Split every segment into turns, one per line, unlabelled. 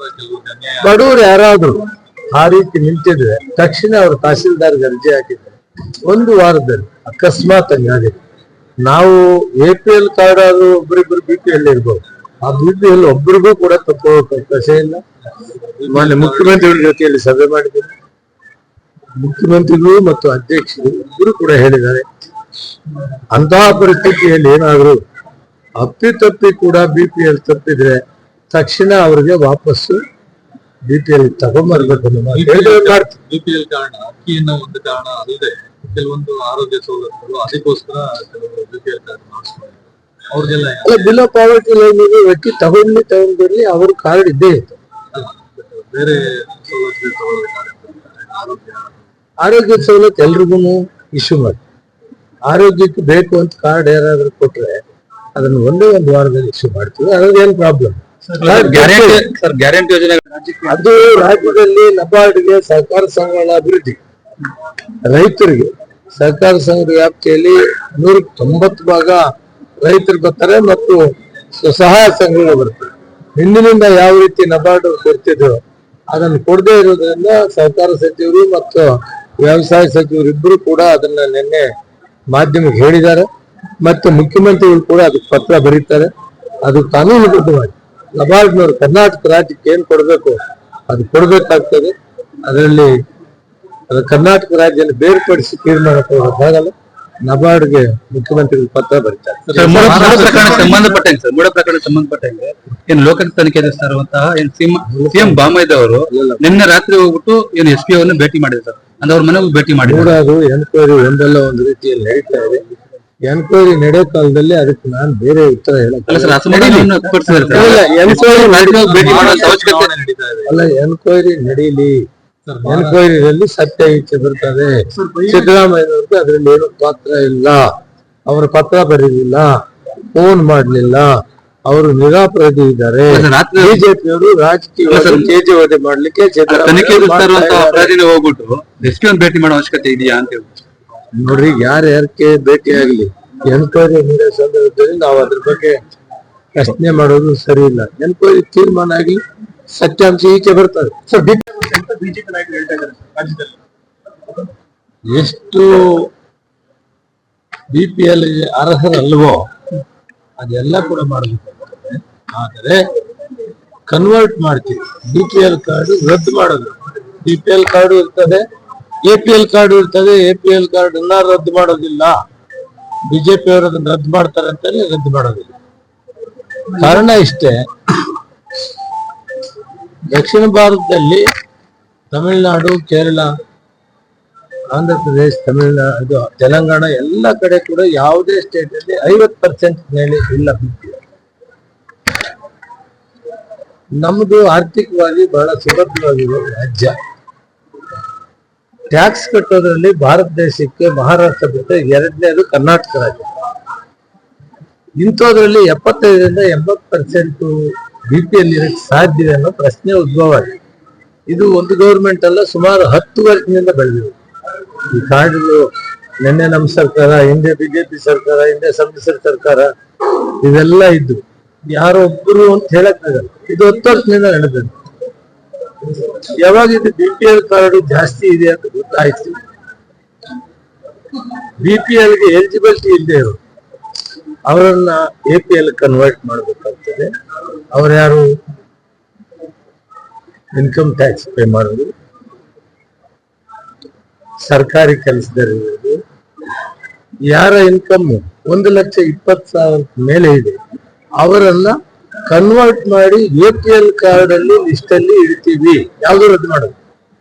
ಕೂಡ ಕೆಲವರಿಗೆ ಅನ್ಯಾಯ.
ಬಡವರು ಯಾರಾದ್ರೂ ಆ ರೀತಿ ನಿಂತಿದ್ರೆ ತಕ್ಷಣ ಅವರು ತಹಸೀಲ್ದಾರ್ಗೆ ಅರ್ಜಿ ಹಾಕಿದ್ರೆ 1 ವಾರದಲ್ಲಿ ಅಕಸ್ಮಾತ್ ಹಂಗಾಗಿದೆ. ನಾವು APL ಕಾರ್ಡ್ ಆದ್ರೂ ಒಬ್ಬರಿಬ್ಬರು BPL ಇರ್ಬೋದು, ಆ BPL ಒಬ್ಬರಿಗೂ ಕೂಡ ತಪ್ಪೋಕೆ ಅವಕಾಶ ಇಲ್ಲ. ಮೊನ್ನೆ ಮುಖ್ಯಮಂತ್ರಿಗಳ ಜೊತೆಯಲ್ಲಿ ಸಭೆ ಮಾಡಿದ್ದೀನಿ, ಮುಖ್ಯಮಂತ್ರಿಗಳು ಮತ್ತು ಅಧ್ಯಕ್ಷರು ಇಬ್ಬರು ಕೂಡ ಹೇಳಿದ್ದಾರೆ, ಅಂತಹ ಪರಿಸ್ಥಿತಿಯಲ್ಲಿ ಏನಾದ್ರು ಅಪ್ಪಿತಪ್ಪಿ ಕೂಡ BPL ತಪ್ಪಿದ್ರೆ ತಕ್ಷಣ ಅವ್ರಿಗೆ ವಾಪಸ್ಸು BPL ತಗೊಂಡ್ಬರ್ಬೇಕು.
BPL ಕಾರಣ ಅಕ್ಕಿಯನ್ನ ಒಂದು ಕಾರಣ ಅಲ್ಲದೆ ಕೆಲವೊಂದು ಆರೋಗ್ಯ ಸೌಲಭ್ಯಗಳು ಅದಕ್ಕೋಸ್ಕರ ಕೆಲವರು BPL ಕಾರ್ಡ್ ಮಾಡಿಸ್ತಾರೆ. ಅವ್ರಿಗೆಲ್ಲ
ಬಿಲೋ ಪಾವರ್ಟಿ ಲೈನ್ ವ್ಯಕ್ತಿ ತಗೊಂಡ್ಬರ್ಲಿ, ಅವ್ರ ಕಾರ್ಡ್ ಇದ್ದೇ ಇತ್ತು.
ಬೇರೆ ಸೌಲಭ್ಯ
ಆರೋಗ್ಯ ಸವಲತ್ತು ಎಲ್ರಿಗೂ ಇಶ್ಯೂ ಮಾಡಿ, ಆರೋಗ್ಯಕ್ಕೆ ಬೇಕು ಅಂತ ಕಾರ್ಡ್ ಯಾರಾದ್ರೂ ಕೊಟ್ರೆ ಅದನ್ನು ಒಂದೇ 1 ವಾರದಲ್ಲಿ ಇಶ್ಯೂ ಮಾಡ್ತೀವಿ. ಅದ್ರದ್ದೇನು ಪ್ರಾಬ್ಲಮ್
ಗ್ಯಾರಂಟಿ ಯೋಜನೆ
ಅದು ರಾಜ್ಯದಲ್ಲಿ ನಬಾರ್ಡ್ಗೆ ಸಹಕಾರ ಸಂಘಗಳ ಅಭಿವೃದ್ಧಿ, ರೈತರಿಗೆ ಸಹಕಾರ ಸಂಘದ ವ್ಯಾಪ್ತಿಯಲ್ಲಿ 190 ಭಾಗ ರೈತರು ಬರ್ತಾರೆ ಮತ್ತು ಸ್ವಸಹಾಯ ಸಂಘಗಳು ಬರ್ತಾರೆ. ಹಿಂದಿನಿಂದ ಯಾವ ರೀತಿ ನಬಾರ್ಡ್ ಕೊಡ್ತಿದ್ರು ಅದನ್ನು ಕೊಡದೇ ಇರೋದ್ರಿಂದ ಸಹಕಾರ ಸಚಿವರು ಮತ್ತು ವ್ಯವಸಾಯ ಸಚಿವರು ಇಬ್ಬರು ಕೂಡ ಅದನ್ನ ನಿನ್ನೆ ಮಾಧ್ಯಮಕ್ಕೆ ಹೇಳಿದ್ದಾರೆ ಮತ್ತು ಮುಖ್ಯಮಂತ್ರಿಗಳು ಕೂಡ ಅದಕ್ಕೆ ಪತ್ರ ಬರೀತಾರೆ. ಅದು ಕಾನೂನುಬದ್ಧವಾಗಿ ನಬಾರ್ಡ್ನವರು ಕರ್ನಾಟಕ ರಾಜ್ಯಕ್ಕೆ ಏನ್ ಕೊಡಬೇಕು ಅದು ಕೊಡಬೇಕಾಗ್ತದೆ. ಅದರಲ್ಲಿ ಕರ್ನಾಟಕ ರಾಜ್ಯದಲ್ಲಿ ಬೇರ್ಪಡಿಸಿ ತೀರ್ಮಾನ ಕೊಡೋಕ್ಕಾಗಲ್ಲ. ನಬಾರ್ಡ್ಗೆ ಮುಖ್ಯಮಂತ್ರಿಗಳು ಪತ್ರ ಬರೀತಾರೆ.
ಮೂಡ ಪ್ರಕರಣ ಸಂಬಂಧಪಟ್ಟಂಗೆ ಏನ್ ಲೋಕಾಯುಕ್ತ ತನಿಖೆ ನಡೆಸ್ತಾರಂತಹ CM ಬಾಮೈದ ಅವರು ನಿನ್ನೆ ರಾತ್ರಿ ಹೋಗ್ಬಿಟ್ಟು ಏನು SP ಅವರನ್ನು ಭೇಟಿ ಮಾಡಿದ್ದಾರೆ, ಅಂದ್ರೆ ಅವ್ರ ಮನೆಗೂ ಭೇಟಿ ಮಾಡಿದ್ದಾರೆ.
ಅದು ಎನ್ಕ್ವೈರಿ ಒಂದಲ್ಲ ಒಂದು ರೀತಿಯಲ್ಲಿ ನಡೀತಾ ಇದೆ. ಎನ್ಕ್ವೈರಿ ನಡೆಯೋ ಕಾಲದಲ್ಲಿ ಅದಕ್ಕೆ ನಾನು ಬೇರೆ ಉತ್ತರ ಹೇಳಲ್ಲ. ಎನ್ಕ್ವೈರಿ ನಡೀಲಿ, ಎನ್ಕ್ವೈರಿಯಲ್ಲಿ ಸತ್ಯ ಈಚೆ ಬರ್ತದೆ. ಸಿದ್ದರಾಮಯ್ಯನವ್ರಿಗೆ ಅದರಲ್ಲಿ ಏನು ಪಾತ್ರ ಇಲ್ಲ, ಅವರ ಪತ್ರ ಬರೀಲಿಲ್ಲ, ಫೋನ್ ಮಾಡ್ಲಿಲ್ಲ, ಅವರು ನಿರಾಪರಾಧಿ ಇದ್ದಾರೆ. ಬಿಜೆಪಿಯವರು ರಾಜಕೀಯ ತೇಜೋವಧೆ ಮಾಡ್ಲಿಕ್ಕೆ
ಹೋಗ್ಬಿಟ್ಟು SP ಭೇಟಿ ಮಾಡೋ ಅವಶ್ಯಕತೆ ಇದೆಯಾ ಅಂತ ಹೇಳಿ
ನೋಡ್ರಿ. ಯಾರ್ಯಾರಕ್ಕೆ ಭೇಟಿ ಆಗ್ಲಿ, ಎನ್ಕ್ವೈರಿ ನಡೆಯೋ ಸಂದರ್ಭದಲ್ಲಿ ನಾವು ಅದ್ರ ಬಗ್ಗೆ ಪ್ರಶ್ನೆ ಮಾಡೋದು ಸರಿ ಇಲ್ಲ. ಎನ್ಕ್ವೈರಿ ತೀರ್ಮಾನ ಆಗ್ಲಿ, ಸತ್ಯಾಂಶ ಈಚೆ ಬರ್ತದೆ. ಎಷ್ಟು BPL ಅರ್ಹರಲ್ವೋ ಅದೆಲ್ಲ ಕೂಡ ಮಾಡಬೇಕಾಗ್ತದೆ. ಆದರೆ ಕನ್ವರ್ಟ್ ಮಾಡ್ತೀವಿ. BPL ಕಾರ್ಡ್ ರದ್ದು ಮಾಡೋದು, BPL ಕಾರ್ಡು ಇರ್ತದೆ, APL ಕಾರ್ಡು ಇರ್ತದೆ. APL ಕಾರ್ಡ್ ಅನ್ನ ರದ್ದು ಮಾಡೋದಿಲ್ಲ, ಬಿಜೆಪಿ ಅವರು ಅದನ್ನ ರದ್ದು ಮಾಡ್ತಾರೆ ಅಂತಾನೆ ರದ್ದು ಮಾಡೋದಿಲ್ಲ. ಕಾರಣ ಇಷ್ಟೇ, ದಕ್ಷಿಣ ಭಾರತದಲ್ಲಿ ತಮಿಳುನಾಡು, ಕೇರಳ, ಆಂಧ್ರ ಪ್ರದೇಶ, ತಮಿಳುನಾಡು, ತೆಲಂಗಾಣ ಎಲ್ಲ ಕಡೆ ಕೂಡ ಯಾವುದೇ ಸ್ಟೇಟ್ ಅಲ್ಲಿ 50% ಮೇಲೆ ಇಲ್ಲ BPL. ನಮ್ದು ಆರ್ಥಿಕವಾಗಿ ಬಹಳ ಸುಭದ್ರವಾಗಿರೋ ರಾಜ್ಯ. ಟ್ಯಾಕ್ಸ್ ಕಟ್ಟೋದ್ರಲ್ಲಿ ಭಾರತ ದೇಶಕ್ಕೆ ಮಹಾರಾಷ್ಟ್ರ ಬಿಟ್ಟರೆ 2ನೇದು ಕರ್ನಾಟಕ ರಾಜ್ಯ. ಇಂಥದ್ರಲ್ಲಿ 75ರಿಂದ 80% BPL ಇರಕ್ಕೆ ಸಾಧ್ಯ ಅನ್ನೋ ಪ್ರಶ್ನೆ ಉದ್ಭವ ಆಗಿದೆ. ಇದು ಒಂದು ಗೌರ್ಮೆಂಟ್ ಅಲ್ಲ, ಸುಮಾರು 10 ವರ್ಷದಿಂದ ಬೆಳೆದಿದೆ ಈ ಕಾರ್ಡ್ಗಳು. ನಿನ್ನೆ ನಮ್ಮ ಸರ್ಕಾರ, ಹಿಂದೆ ಬಿಜೆಪಿ ಸರ್ಕಾರ, ಹಿಂದೆ ಸಮ್ಮಿಶ್ರ ಸರ್ಕಾರ, ಇವೆಲ್ಲ ಇದ್ದು ಯಾರೋ ಒಬ್ಬರು ಅಂತ ಹೇಳಕ್ಕಾಗಲ್ಲ. ಇದು 10 ವರ್ಷದಿಂದ ನಡೆದಿದೆ. ಯಾವಾಗ ಇದು BPL ಕಾರ್ಡ್ ಜಾಸ್ತಿ ಇದೆ ಅಂತ ಗೊತ್ತಾಯ್ತು, BPL ಗೆ ಎಲಿಜಿಬಿಲಿಟಿ ಇಲ್ಲದೆ ಇರೋ ಅವರನ್ನ APL ಕನ್ವರ್ಟ್ ಮಾಡಬೇಕಾಗ್ತದೆ. ಅವ್ರು ಯಾರು ಇನ್ಕಮ್ ಟ್ಯಾಕ್ಸ್ ಪೇ ಮಾಡೋದು, ಸರ್ಕಾರಿ ಕೆಲಸದಲ್ಲಿರೋದು, ಯಾರ ಇನ್ಕಮ್ 1,20,000 ಮೇಲೆ ಇದೆ ಅವರನ್ನ ಕನ್ವರ್ಟ್ ಮಾಡಿ APL ಕಾರ್ಡ್ ಅಲ್ಲಿ ಲಿಸ್ಟ್ ಅಲ್ಲಿ ಇಡ್ತೀವಿ. ಯಾವ್ದು ರದ್ದು ಮಾಡೋದು.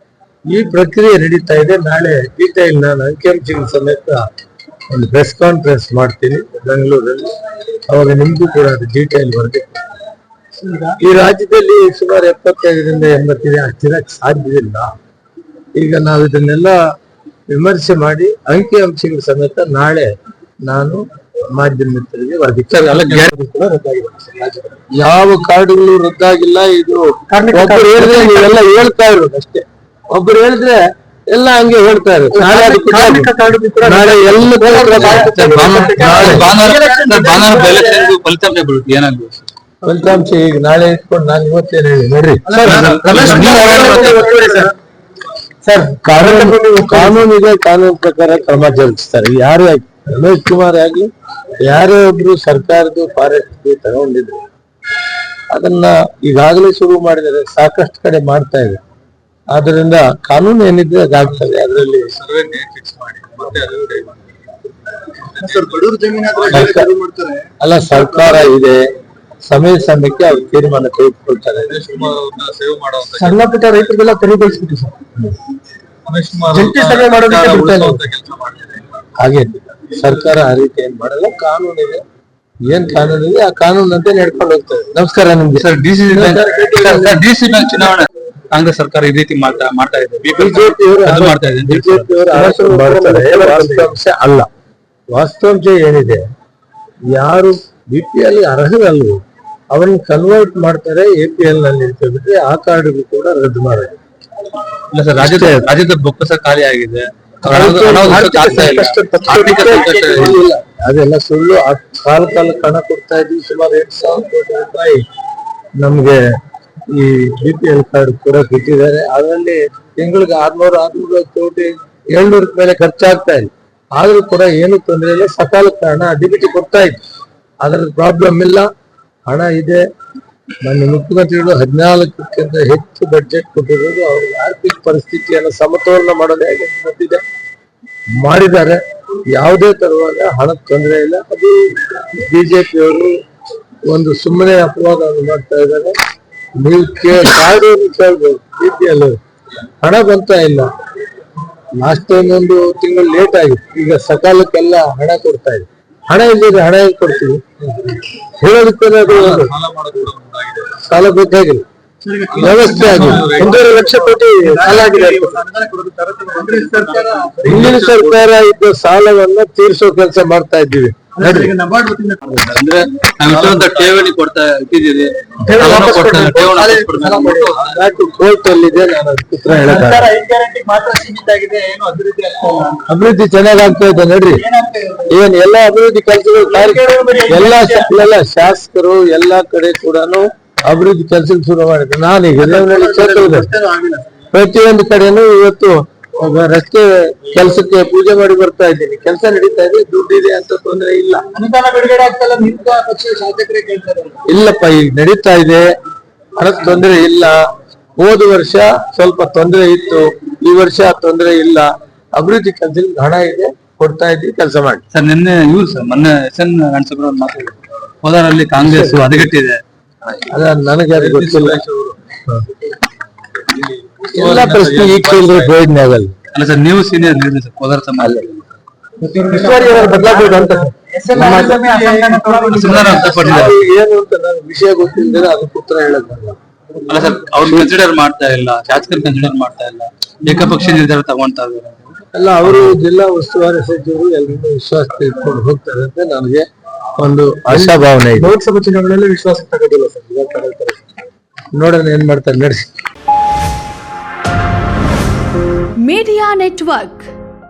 ಈ ಪ್ರಕ್ರಿಯೆ ನಡೀತಾ ಇದೆ. ನಾಳೆ ಡೀಟೈಲ್ ನಾನು ಅಂಕಿಅಂಶಗಳ ಸಮೇತ ಒಂದು ಪ್ರೆಸ್ ಕಾನ್ಫರೆನ್ಸ್ ಮಾಡ್ತೀನಿ ಬೆಂಗಳೂರಲ್ಲಿ. ಅವಾಗ ನಿಮ್ಗೂ ಕೂಡ ಅದು ಡೀಟೈಲ್ ಬರಬೇಕು. ಈ ರಾಜ್ಯದಲ್ಲಿ ಸುಮಾರು 75ರಿಂದ 80 ಅಷ್ಟಿರಕ್ಕೆ ಸಾಧ್ಯವಿಲ್ಲ. ಈಗ ನಾವು ಇದನ್ನೆಲ್ಲ ವಿಮರ್ಶೆ ಮಾಡಿ ಅಂಕಿಅಂಶಗಳ ಸಮೇತ ನಾಳೆ ನಾನು ಮಾಧ್ಯಮ ಮಿತ್ರರಿಗೆ ವರದಿ. ಯಾವ ಕಾರ್ಡ್ಗಳು ರದ್ದಾಗಿಲ್ಲ. ಇದು ಒಬ್ಬರು ಹೇಳಿದ್ರೆ ನೀವೆಲ್ಲ ಹೇಳ್ತಾ ಇರೋದು ಅಷ್ಟೇ. ಒಬ್ಬರು ಹೇಳಿದ್ರೆ ಎಲ್ಲ ಹಂಗೆ ಹೇಳ್ತಾ ಇರೋದು.
ಫಲಿತಾಂಶ ಏನಾಗ್ಬೋದು?
ಫಲಿತಾಂಶ ಈಗ ನಾಳೆ ಇಟ್ಕೊಂಡು ನಾನು ಇವತ್ತೇನು ಹೇಳಿ ನೋಡ್ರಿ ಸರ್, ಕಾನೂನು ಇದೆ, ಕಾನೂನು ಪ್ರಕಾರ ಕ್ರಮ ಜರುಗಿಸ್ತಾರೆ. ಯಾರೇ ಆಗ್ಲಿ, ರಮೇಶ್ ಕುಮಾರ್ ಆಗ್ಲಿ, ಯಾರೇ ಒಬ್ರು ಸರ್ಕಾರದ ಫಾರೆಸ್ಟ್ ತಗೊಂಡಿದ್ರು ಅದನ್ನ ಈಗಾಗಲೇ ಶುರು ಮಾಡಿದರೆ, ಸಾಕಷ್ಟು ಕಡೆ ಮಾಡ್ತಾ ಇದೆ. ಆದ್ರಿಂದ ಕಾನೂನು ಏನಿದೆ ಅದಾಗ್ತದೆ. ಅದರಲ್ಲಿ
ಸರ್ವೆ ಫಿಕ್ಸ್ ಮಾಡಿ ಮತ್ತೆ ಅದು
ಅಲ್ಲ, ಸರ್ಕಾರ ಇದೆ, ಸಮಯ ಸಮಯಕ್ಕೆ ಅವ್ರು ತೀರ್ಮಾನ ತೆಗೆದುಕೊಳ್ತಾರೆ.
ರಮೇಶ್ ಕುಮಾರ್ ಅವ್ರನ್ನ ಸೇವ್ ಮಾಡುವಂತ
ಸಣ್ಣ ಪುಟ್ಟ ರೈತರಿಗೆಲ್ಲ ತೆರವುಗೊಳಿಸ್ಬಿಟ್ಟು ಸರ್,
ರಮೇಶ್ ಕುಮಾರ್
ಜಂಟಿ ಸಭೆ ಮಾಡೋದಕ್ಕೆ ಬಿಡ್ತಾ ಇಲ್ಲ.
ಕೆಲಸ ಮಾಡ್ತಿದೆ.
ಹಾಗೆ ಸರ್ಕಾರ ಆ ರೀತಿ ಏನ್ ಮಾಡಲ್ಲ. ಕಾನೂನು ಇದೆ, ಏನ್ ಕಾನೂನು ಇದೆ ಆ ಕಾನೂನಂತೆ ನಡ್ಕೊಂಡು ಹೋಗ್ತದೆ. ನಮಸ್ಕಾರ ನಿಮ್ಗೆ.
ಸರ್ ಡಿಸಿಸಿ ಬ್ಯಾಂಕ್ ಚುನಾವಣೆ ಕಾಂಗ್ರೆಸ್ ಸರ್ಕಾರ ಈ ರೀತಿ ಮಾಡ್ತಾ ಇದೆ.
ಬಿಜೆಪಿಯವರು
ಅದು ಮಾಡ್ತಾ ಇದೆ.
ವಾಸ್ತವಾಂಶ ಅಲ್ಲ. ವಾಸ್ತವಾಂಶ ಏನಿದೆ, ಯಾರು BPL ಅರ್ಹರಲ್ವೋ ಅವನ್ನ ಕನ್ವರ್ಟ್ ಮಾಡ್ತಾರೆ APL ನಲ್ಲಿ ಅಂತ ಬಿಟ್ರೆ ಆ ಕಾರ್ಡ್ ಕೂಡ ರದ್ದು ಮಾಡೋದು.
ಇಲ್ಲ ಸರ್, ರಾಜ್ಯದ ಬೊಕ್ಕಸ ಖಾಲಿ ಆಗಿದೆ.
ಇಲ್ಲ, ಅದೆಲ್ಲ ಸುಳ್ಳು. ಕಾಲ ಹಣ ಕೊಡ್ತಾ ಇದ್ವಿ. ಸುಮಾರು 8,000 ಕೋಟಿ ರೂಪಾಯಿ ನಮ್ಗೆ ಈ BPL ಕಾರ್ಡ್ ಕೂಡ ಕೊಟ್ಟಿದ್ದಾರೆ. ಅದರಲ್ಲಿ ತಿಂಗಳಿಗೆ 600 ಕೋಟಿ 700 ಮೇಲೆ ಖರ್ಚಾಗ್ತಾ ಇದೆ. ಆದ್ರೂ ಕೂಡ ಏನು ತೊಂದರೆ ಇಲ್ಲ. ಸಕಾಲಕ್ಕೆ ಹಣ DBT ಕೊಡ್ತಾ ಇತ್ತು. ಅದ್ರ ಪ್ರಾಬ್ಲಮ್ ಇಲ್ಲ, ಹಣ ಇದೆ. ನನ್ನ ಮುಖ್ಯಮಂತ್ರಿಗಳು 14ಕ್ಕಿಂತ ಹೆಚ್ಚು ಬಡ್ಜೆಟ್ ಕೊಟ್ಟಿರೋದು ಅವ್ರ ಆರ್ಥಿಕ ಪರಿಸ್ಥಿತಿಯನ್ನು ಸಮತೋಲನ ಮಾಡೋದು ಹೇಗೆ ಗೊತ್ತಿದೆ, ಮಾಡಿದ್ದಾರೆ. ಯಾವುದೇ ತರವಾದ ಹಣದ ತೊಂದರೆ ಇಲ್ಲ. ಅದು ಬಿಜೆಪಿಯವರು ಒಂದು ಸುಮ್ಮನೆ ಅಪವಾದವನ್ನು ಮಾಡ್ತಾ ಇದ್ದಾರೆ. ನೀವು ಕೇಳ್ಬೋದು, BPL ಹಣ ಬಂತಾ ಇಲ್ಲ. ಲಾಸ್ಟ್ ಟೈಮ್ ಒಂದು ತಿಂಗಳು ಲೇಟ್ ಆಗಿತ್ತು, ಈಗ ಸಕಾಲಕ್ಕೆಲ್ಲ ಹಣ ಕೊಡ್ತಾ ಇದೆ. ಹಣ ಇಲ್ಲದೆ ಹಣ ಹೇಗೆ ಕೊಡ್ತೀವಿ ಹೇಳೋದಕ್ಕೆ
ಸಾಲ ಮಾಡೋದು ಕೂಡ ಮುಂದಾಗಿದೆ.
ಸಾಲ ಬೇಕಾಗಿಲ್ಲ, ವ್ಯವಸ್ಥೆ ಆಗಿದೆ. 1.5 ಲಕ್ಷ ಕೋಟಿ ಸಾಲ ಆಗಿದೆ. ಹಿಂದಿನ ಸರ್ಕಾರ ಇದ್ದ ಸಾಲವನ್ನ ತೀರಿಸೋ ಕೆಲಸ ಮಾಡ್ತಾ ಇದ್ದೀವಿ.
ಅಂದ್ರೆ ನಾವು ಠೇವಣಿ ಕೊಡ್ತಾ ಇಟ್ಟಿದ್ದೀವಿ.
ಕೋರ್ಟ್ ಅಲ್ಲಿ ಇದೆ, ನಾನು ಉತ್ತರ ಹೇಳಕ್ಕಾಗಲ್ಲ. ಅಭಿವೃದ್ಧಿ ಚೆನ್ನಾಗ್ ಆಗ್ತಾ ಇದೆ ನೋಡ್ರಿ. ಏನ್ ಎಲ್ಲಾ ಅಭಿವೃದ್ಧಿ ಕೆಲಸಗಳು ಎಲ್ಲ ಶಾಸಕರು ಎಲ್ಲಾ ಕಡೆ ಕೂಡ ಅಭಿವೃದ್ಧಿ ಕೆಲಸ ಶುರು ಮಾಡಿದ್ರು. ನಾನೀಗ ದೇವನಹಳ್ಳಿ ಕ್ಷೇತ್ರದಲ್ಲಿ ಪ್ರತಿಯೊಂದು ಕಡೆನೂ ಇವತ್ತು ರಸ್ತೆ ಕೆಲಸಕ್ಕೆ ಪೂಜೆ ಮಾಡಿ ಬರ್ತಾ ಇದ್ದೀನಿ. ಕೆಲಸ ನಡೀತಾ ಇದೆ, ದುಡ್ಡಿದೆ ಅಂತ ತೊಂದರೆ ಇಲ್ಲ.
ಅನುದಾನ ಬಿಡುಗಡೆ ಆಗ್ತಲ್ಲ, ನಿಂತ ಪಕ್ಷದ ಶಾಸಕರೇ ಕೇಳ್ತಾರೆ.
ಇಲ್ಲಪ್ಪ, ಈಗ ನಡೀತಾ ಇದೆ, ಹಣದ ತೊಂದರೆ ಇಲ್ಲ. ಹೋದ ವರ್ಷ ಸ್ವಲ್ಪ ತೊಂದರೆ ಇತ್ತು, ಈ ವರ್ಷ ತೊಂದರೆ ಇಲ್ಲ. ಅಭಿವೃದ್ಧಿ ಕೆಲಸಕ್ಕೆ ಹಣ ಇದೆ, ಕೊಡ್ತಾ ಇದ್ದೀವಿ, ಕೆಲಸ ಮಾಡಿ.
ಸರ್ ನಿನ್ನೆ ಮೊನ್ನೆ SN ರಣಸಭೆ ಮಾತಾಡಿದ್ರು. ಕೋಲಾರಲ್ಲಿ ಕಾಂಗ್ರೆಸ್ ಹದಗೆಟ್ಟಿದೆ.
ಅದ ನನಗೆ ಅದು ಗೊತ್ತಿಲ್ಲ. ಎಲ್ಲ ಪ್ರಶ್ನೆ ಈಗ ಕೇಳಿದ್ರೆ ಪ್ರಯೋಜನ ಆಗಲ್ಲ.
ಅಲ್ಲ ಸರ್, ನೀವು ಸೀನಿಯರ್ ಲೀಡರ್ ಸರ್ ಕೋಲಾರ ಸಮಾಜ.
ಬದಲಾಗಬಹುದು ಅಂತ
ಸಂಧಾನ ವ್ಯಕ್ತಪಡಿಸಿದ್ದಾರೆ.
ಏನು ಅಂತ ನನಗೆ ವಿಷಯ ಗೊತ್ತಿಲ್ಲದೆ ಅದಕ್ಕೆ ಉತ್ತರ ಹೇಳಕ್
ಅಲ್ಲ ಸರ್, ಅವ್ರು ಕನ್ಸಿಡರ್ ಮಾಡ್ತಾ ಇಲ್ಲ, ಶಾಸಕರು ಕನ್ಸಿಡರ್ ಮಾಡ್ತಾ ಇಲ್ಲ, ಏಕಪಕ್ಷ ನಿರ್ಧಾರ ತಗೊಂತಾ ಇದ್ದಾರೆ.
ಅಲ್ಲ, ಅವರು ಜಿಲ್ಲಾ ಉಸ್ತುವಾರಿ ಸಚಿವರು ಎಲ್ಲರೂ ವಿಶ್ವಾಸ ತೆಗೆದುಕೊಂಡು ಹೋಗ್ತಾರೆ ಅಂತ ನನಗೆ ಒಂದು ಆಶಾಭಾವನೆ ಇದೆ.
ಲೋಕಸಭಾ ಚುನಾವಣೆಯಲ್ಲಿ ವಿಶ್ವಾಸ ತಗೋದಿಲ್ಲ ಸರ್.
ನೋಡೋಣ ಏನ್ ಮಾಡ್ತಾರೆ, ನಡೆಸಿ.
Media network